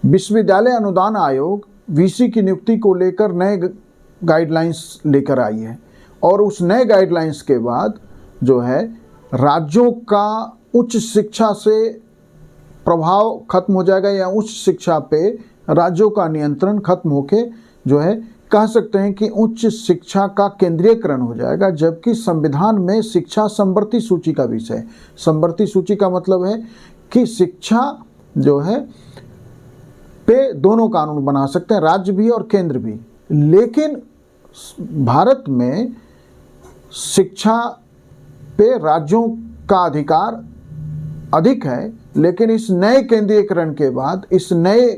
विश्वविद्यालय अनुदान आयोग वीसी की नियुक्ति को लेकर नए गाइडलाइंस लेकर आई है और उस नए गाइडलाइंस के बाद जो है राज्यों का उच्च शिक्षा से प्रभाव खत्म हो जाएगा या उच्च शिक्षा पे राज्यों का नियंत्रण खत्म होके जो है कह सकते हैं कि उच्च शिक्षा का केंद्रीयकरण हो जाएगा। जबकि संविधान में शिक्षा समवर्ती सूची का विषय, समवर्ती सूची का मतलब है कि शिक्षा जो है पे दोनों कानून बना सकते हैं, राज्य भी और केंद्र भी। लेकिन भारत में शिक्षा पे राज्यों का अधिकार अधिक है, लेकिन इस नए केंद्रीयकरण के बाद, इस नए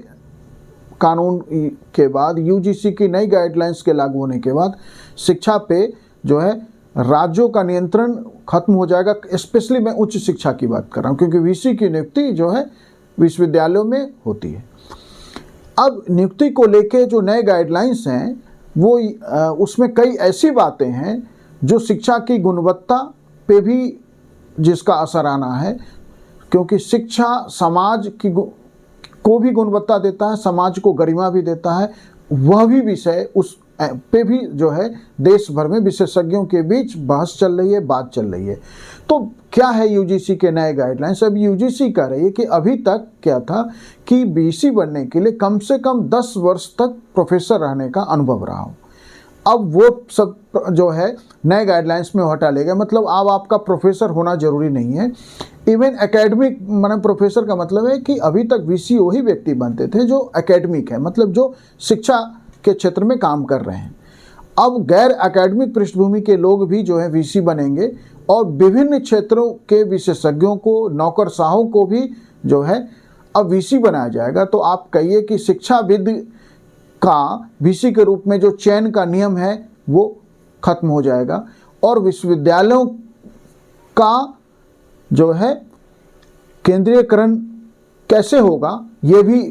कानून के बाद, यूजीसी की नई गाइडलाइंस के लागू होने के बाद शिक्षा पे जो है राज्यों का नियंत्रण खत्म हो जाएगा। स्पेशली मैं उच्च शिक्षा की बात कर रहा हूँ, क्योंकि वीसी की नियुक्ति जो है विश्वविद्यालयों में होती है। अब नियुक्ति को लेके जो नए गाइडलाइंस हैं वो उसमें कई ऐसी बातें हैं जो शिक्षा की गुणवत्ता पे भी जिसका असर आना है, क्योंकि शिक्षा समाज की को भी गुणवत्ता देता है, समाज को गरिमा भी देता है। वह भी विषय उस पे भी जो है देश भर में विशेषज्ञों के बीच बहस चल रही है, बात चल रही है। तो क्या है यूजीसी के नए गाइडलाइंस? अब यूजीसी कह रही है कि अभी तक क्या था कि बीसी बनने के लिए कम से कम 10 वर्ष तक प्रोफेसर रहने का अनुभव रहा हो। अब वो सब जो है नए गाइडलाइंस में हटा लेगा, मतलब अब आपका प्रोफेसर होना जरूरी नहीं है। इवन एकेडमिक मतलब प्रोफेसर का मतलब है कि अभी तक वीसी वही व्यक्ति बनते थे जो एकेडमिक है, मतलब जो शिक्षा के क्षेत्र में काम कर रहे हैं। अब गैर एकेडमिक पृष्ठभूमि के लोग भी जो है वीसी बनेंगे और विभिन्न क्षेत्रों के विशेषज्ञों को, नौकरशाहों को भी जो है अब वीसी बनाया जाएगा। तो आप कहिए कि शिक्षाविद का वीसी के रूप में जो चयन का नियम है वो खत्म हो जाएगा और विश्वविद्यालयों का जो है केंद्रीयकरण कैसे होगा ये भी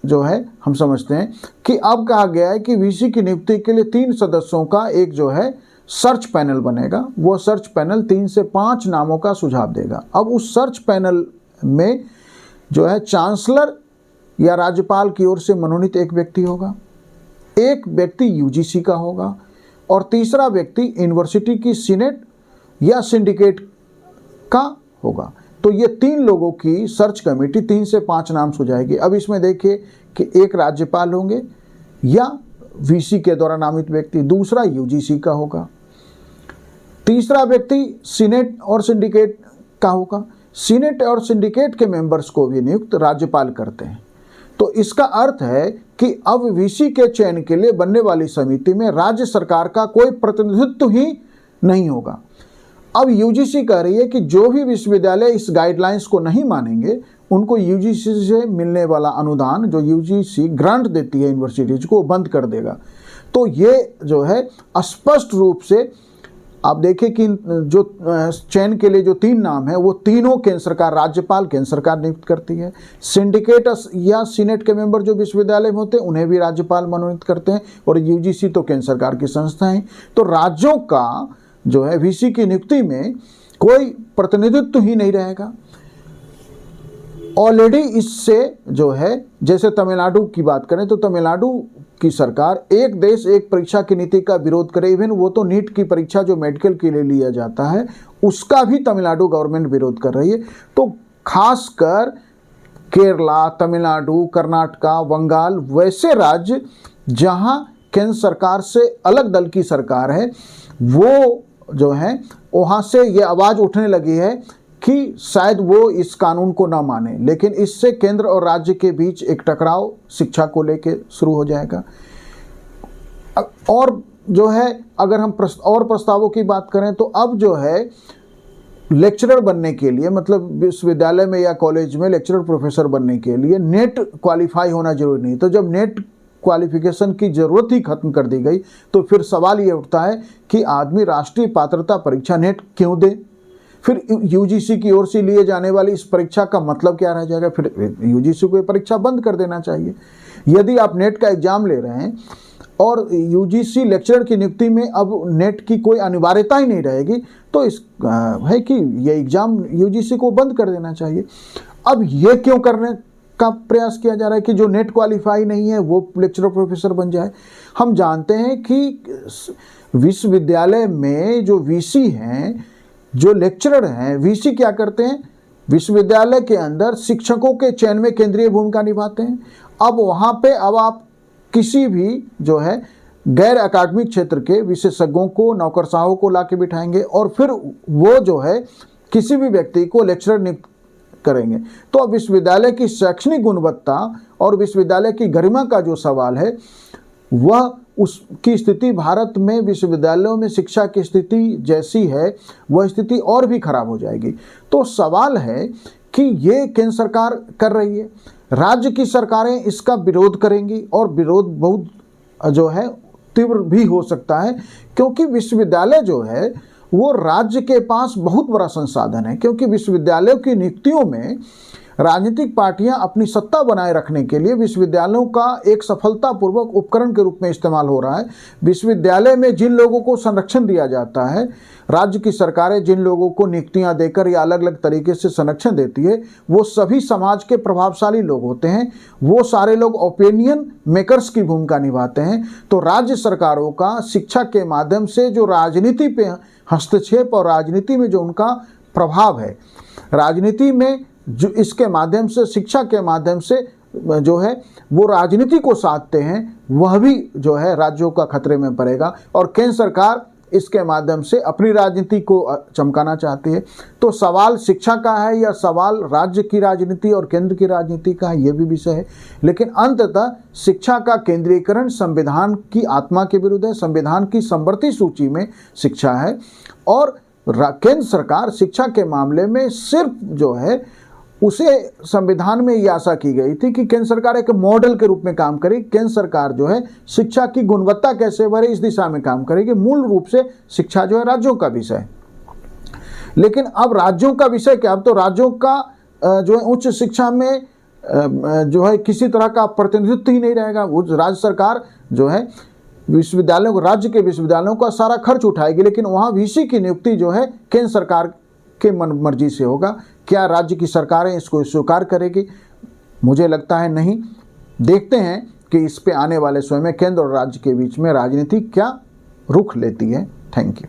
जो है हम समझते हैं कि अब कहा गया है कि वीसी की नियुक्ति के लिए 3 सदस्यों का एक जो है सर्च पैनल बनेगा। वो सर्च पैनल 3 से 5 नामों का सुझाव देगा। अब उस सर्च पैनल में जो है चांसलर या राज्यपाल की ओर से मनोनीत एक व्यक्ति होगा, एक व्यक्ति यूजीसी का होगा और तीसरा व्यक्ति यूनिवर्सिटी की सीनेट या सिंडिकेट का होगा। तो ये 3 लोगों की सर्च कमेटी 3 से 5 नाम सुझाएगी। अब इसमें देखिए कि एक राज्यपाल होंगे या वीसी के द्वारा नामित व्यक्ति, दूसरा यूजीसी का होगा, तीसरा व्यक्ति सीनेट और सिंडिकेट का होगा। सीनेट और सिंडिकेट के मेंबर्स को भी नियुक्त राज्यपाल करते हैं। तो इसका अर्थ है कि अब वीसी के चयन के लिए बनने वाली समिति में राज्य सरकार का कोई प्रतिनिधित्व ही नहीं होगा। अब यूजीसी कह रही है कि जो भी विश्वविद्यालय इस गाइडलाइंस को नहीं मानेंगे उनको यूजीसी से मिलने वाला अनुदान जो यूजीसी ग्रांट देती है यूनिवर्सिटीज को बंद कर देगा। तो ये जो है स्पष्ट रूप से आप देखिए कि जो चयन के लिए जो 3 नाम है वो तीनों केंद्र सरकार, राज्यपाल केंद्र सरकार नियुक्त करती है। सिंडिकेट या सीनेट के मेंबर जो विश्वविद्यालय में होते हैं उन्हें भी राज्यपाल मनोनीत करते हैं और यूजीसी तो केंद्र सरकार की संस्था है। तो राज्यों का जो है वीसी की नियुक्ति में कोई प्रतिनिधित्व ही नहीं रहेगा। ऑलरेडी इससे जो है जैसे तमिलनाडु की बात करें तो तमिलनाडु की सरकार एक देश एक परीक्षा की नीति का विरोध करे। इवन वो तो नीट की परीक्षा जो मेडिकल के लिए लिया जाता है उसका भी तमिलनाडु गवर्नमेंट विरोध कर रही है। तो खासकर केरला, तमिलनाडु, कर्नाटका, बंगाल वैसे राज्य जहां केंद्र सरकार से अलग दल की सरकार है वो जो है वहाँ से ये आवाज़ उठने लगी है कि शायद वो इस कानून को ना माने, लेकिन इससे केंद्र और राज्य के बीच एक टकराव शिक्षा को लेके शुरू हो जाएगा। और जो है अगर हम और प्रस्तावों की बात करें तो अब जो है लेक्चरर बनने के लिए, मतलब विश्वविद्यालय में या कॉलेज में लेक्चरर प्रोफेसर बनने के लिए नेट क्वालिफाई होना जरूरी नहीं। तो जब नेट क्वालिफिकेशन की ज़रूरत ही खत्म कर दी गई तो फिर सवाल ये उठता है कि आदमी राष्ट्रीय पात्रता परीक्षा नेट क्यों दे? फिर यूजीसी की ओर से लिए जाने वाली इस परीक्षा का मतलब क्या रह जाएगा? फिर यूजीसी को ये परीक्षा बंद कर देना चाहिए। यदि आप नेट का एग्ज़ाम ले रहे हैं और यूजीसी लेक्चरर की नियुक्ति में अब नेट की कोई अनिवार्यता ही नहीं रहेगी तो इस है कि ये एग्ज़ाम यूजीसी को बंद कर देना चाहिए। अब ये क्यों का प्रयास किया जा रहा है कि जो नेट क्वालिफाई नहीं है वो लेक्चरर प्रोफेसर बन जाए। हम जानते हैं कि विश्वविद्यालय में जो वीसी हैं, जो लेक्चरर हैं, वीसी क्या करते हैं, विश्वविद्यालय के अंदर शिक्षकों के चयन में केंद्रीय भूमिका निभाते हैं। अब वहाँ पे अब आप किसी भी जो है गैर अकादमिक क्षेत्र के विशेषज्ञों को, नौकरशाहों को ला के बिठाएंगे और फिर वो जो है किसी भी व्यक्ति को लेक्चरर नियुक्त करेंगे। तो अब विश्वविद्यालय की शैक्षणिक गुणवत्ता और विश्वविद्यालय की गरिमा का जो सवाल है, वह उसकी स्थिति भारत में विश्वविद्यालयों में शिक्षा की स्थिति जैसी है वह स्थिति और भी खराब हो जाएगी। तो सवाल है कि ये केंद्र सरकार कर रही है, राज्य की सरकारें इसका विरोध करेंगी और विरोध बहुत जो है तीव्र भी हो सकता है, क्योंकि विश्वविद्यालय जो है वो राज्य के पास बहुत बड़ा संसाधन है। क्योंकि विश्वविद्यालयों की नियुक्तियों में राजनीतिक पार्टियां अपनी सत्ता बनाए रखने के लिए विश्वविद्यालयों का एक सफलतापूर्वक उपकरण के रूप में इस्तेमाल हो रहा है। विश्वविद्यालय में जिन लोगों को संरक्षण दिया जाता है, राज्य की सरकारें जिन लोगों को नियुक्तियां देकर या अलग अलग तरीके से संरक्षण देती है, वो सभी समाज के प्रभावशाली लोग होते हैं। वो सारे लोग ओपिनियन मेकर्स की भूमिका निभाते हैं। तो राज्य सरकारों का शिक्षा के माध्यम से जो राजनीति पे हस्तक्षेप और राजनीति में जो उनका प्रभाव है, राजनीति में जो इसके माध्यम से, शिक्षा के माध्यम से जो है वो राजनीति को साधते हैं, वह भी जो है राज्यों का खतरे में पड़ेगा। और केंद्र सरकार इसके माध्यम से अपनी राजनीति को चमकाना चाहती है। तो सवाल शिक्षा का है या सवाल राज्य की राजनीति और केंद्र की राजनीति का है, ये भी विषय है। लेकिन अंततः शिक्षा का केंद्रीकरण संविधान की आत्मा के विरुद्ध है। संविधान की समवर्ती सूची में शिक्षा है और केंद्र सरकार शिक्षा के मामले में सिर्फ जो है उसे संविधान में ये आशा की गई थी कि केंद्र सरकार एक मॉडल के रूप में काम करेगी। केंद्र सरकार जो है शिक्षा की गुणवत्ता कैसे बढ़े इस दिशा में काम करेगी। मूल रूप से शिक्षा जो है राज्यों का विषय है। लेकिन अब राज्यों का विषय क्या, अब तो राज्यों का जो है उच्च शिक्षा में जो है किसी तरह का प्रतिनिधित्व ही नहीं रहेगा। राज्य सरकार जो है विश्वविद्यालयों को, राज्य के विश्वविद्यालयों का सारा खर्च उठाएगी, लेकिन वहाँ वीसी की नियुक्ति जो है केंद्र सरकार के मन मर्जी से होगा। क्या राज्य की सरकारें इसको स्वीकार करेगी? मुझे लगता है नहीं। देखते हैं कि इस पे आने वाले समय में केंद्र और राज्य के बीच में राजनीति क्या रुख लेती है। Thank you.